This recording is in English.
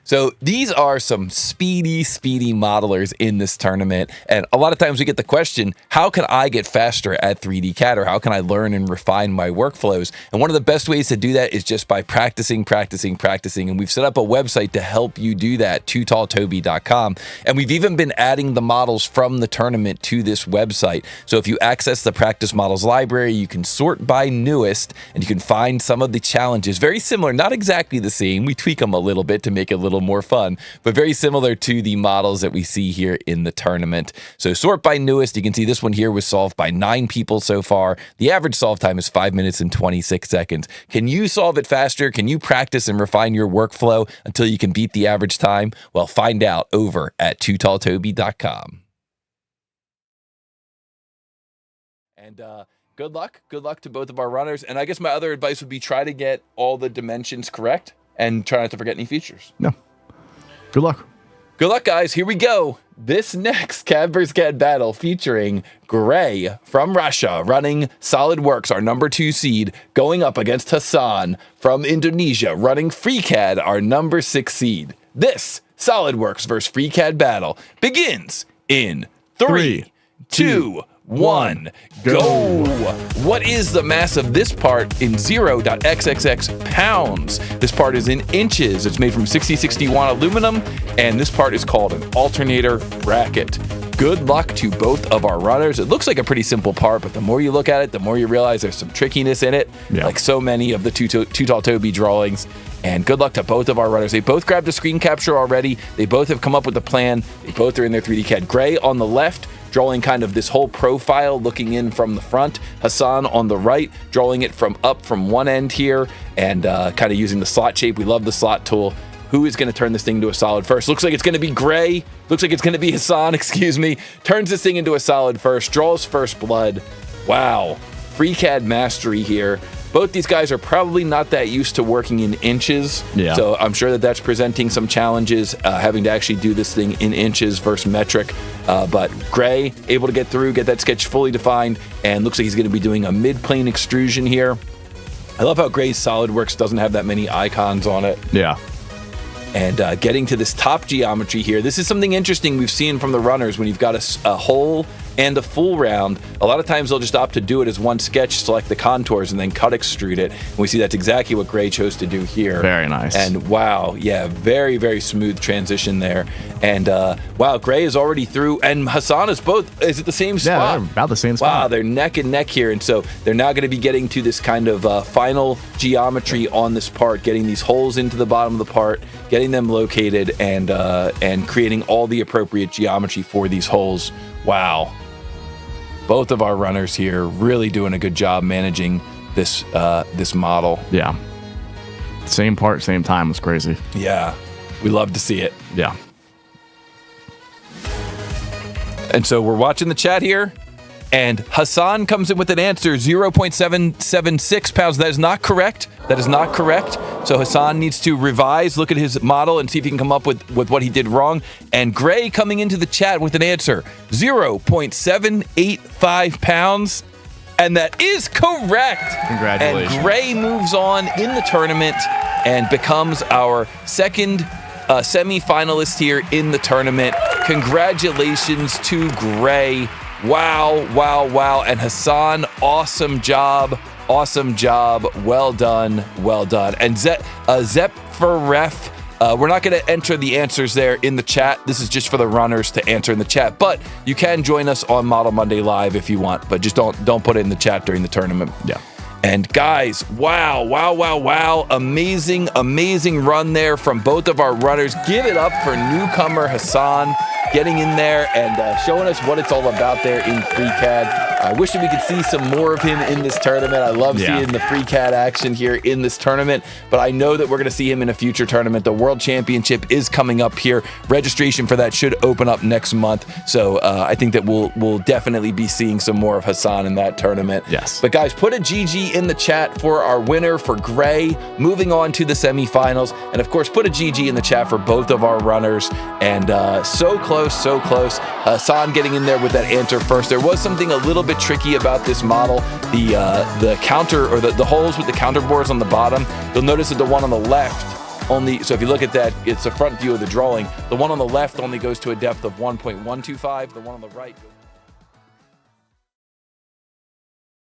So these are some speedy modelers in this tournament. And a lot of times we get the question, how can I get faster at 3D CAD, or how can I learn and refine my workflows? And one of the best ways to do that is just by practicing. And we've set up a website to help you do that, TooTallToby.com. And we've even been adding the models from the tournament to this website. So if you access the practice models library, you can sort by newest and you can find some of the challenges. Very similar, not exactly the same. We tweak them a little bit to make it a little more fun, but very similar to the models that we see here in the tournament. So sort by newest, you can see this one here was solved by 9 people so far. The average solve time is 5 minutes and 26 seconds. Can you solve it faster? Can you practice and refine your workflow until you can beat the average time? Well, find out over at TooTallToby.com. And good luck to both of our runners. And I guess my other advice would be try to get all the dimensions correct and try not to forget any features. No. Good luck. Good luck, guys. Here we go. This next CAD vs. CAD battle featuring Gray from Russia running SolidWorks, our number 2 seed, going up against Hasan from Indonesia running FreeCAD, our number 6 seed. This SolidWorks vs. FreeCAD battle begins in 3, 2, 1, go! What is the mass of this part in 0.xxx pounds? This part is in inches. It's made from 6061 aluminum, and this part is called an alternator bracket. Good luck to both of our runners. It looks like a pretty simple part, but the more you look at it, the more you realize there's some trickiness in it, like so many of the TooTallToby drawings. And good luck to both of our runners. They both grabbed a screen capture already. They both have come up with a plan. They both are in their 3D CAD. Gray on the left, drawing kind of this whole profile looking in from the front. Hasan on the right, drawing it from one end here and kind of using the slot shape. We love the slot tool. Who is going to turn this thing into a solid first? Looks like it's going to be Gray. Looks like it's going to be Hasan, excuse me. Turns this thing into a solid first, draws first blood. Wow. FreeCAD mastery here. Both these guys are probably not that used to working in inches, so I'm sure that that's presenting some challenges, having to actually do this thing in inches versus metric. But Gray, able to get through, get that sketch fully defined, and looks like he's going to be doing a mid-plane extrusion here. I love how Gray's SolidWorks doesn't have that many icons on it. Yeah. And getting to this top geometry here, this is something interesting we've seen from the runners when you've got a hole and a full round. A lot of times they'll just opt to do it as one sketch, select the contours, and then cut extrude it. And we see that's exactly what Gray chose to do here. Very nice. And wow, yeah, very, very smooth transition there. And wow, Gray is already through, and Hasan is is at the same spot. Yeah, they're about the same spot. Wow, they're neck and neck here. And so they're now going to be getting to this kind of final geometry on this part, getting these holes into the bottom of the part, getting them located, and creating all the appropriate geometry for these holes. Wow. Both of our runners here really doing a good job managing this this model. Yeah. Same part, same time was crazy. Yeah. We love to see it. Yeah. And so we're watching the chat here, and Hasan comes in with an answer, 0.776 pounds. That is not correct. That is not correct. So Hasan needs to revise, look at his model, and see if he can come up with what he did wrong. And Gray coming into the chat with an answer, 0.785 pounds. And that is correct. Congratulations. And Gray moves on in the tournament and becomes our second semi-finalist here in the tournament. Congratulations to Gray. Wow, wow, wow. And Hasan, awesome job. Awesome job. Well done. Well done. And Zep for Ref, we're not going to enter the answers there in the chat. This is just for the runners to answer in the chat. But you can join us on Model Monday Live if you want. But just don't put it in the chat during the tournament. Yeah. And guys, wow, wow, wow, wow. Amazing, amazing run there from both of our runners. Give it up for newcomer Hasan getting in there and showing us what it's all about there in FreeCAD. I wish that we could see some more of him in this tournament. I love seeing the FreeCAD action here in this tournament, but I know that we're going to see him in a future tournament. The World Championship is coming up here. Registration for that should open up next month, so I think that we'll definitely be seeing some more of Hasan in that tournament. Yes. But guys, put a GG in the chat for our winner, for Gray, moving on to the semifinals, and of course, put a GG in the chat for both of our runners. And so close, so close. Hasan getting in there with that answer first. There was something a little bit tricky about this model. The counter, or the holes with the counter bores on the bottom, you'll notice that the one on the left only, so if you look at that, it's a front view of the drawing. The one on the left only goes to a depth of 1.125. The one on the right goes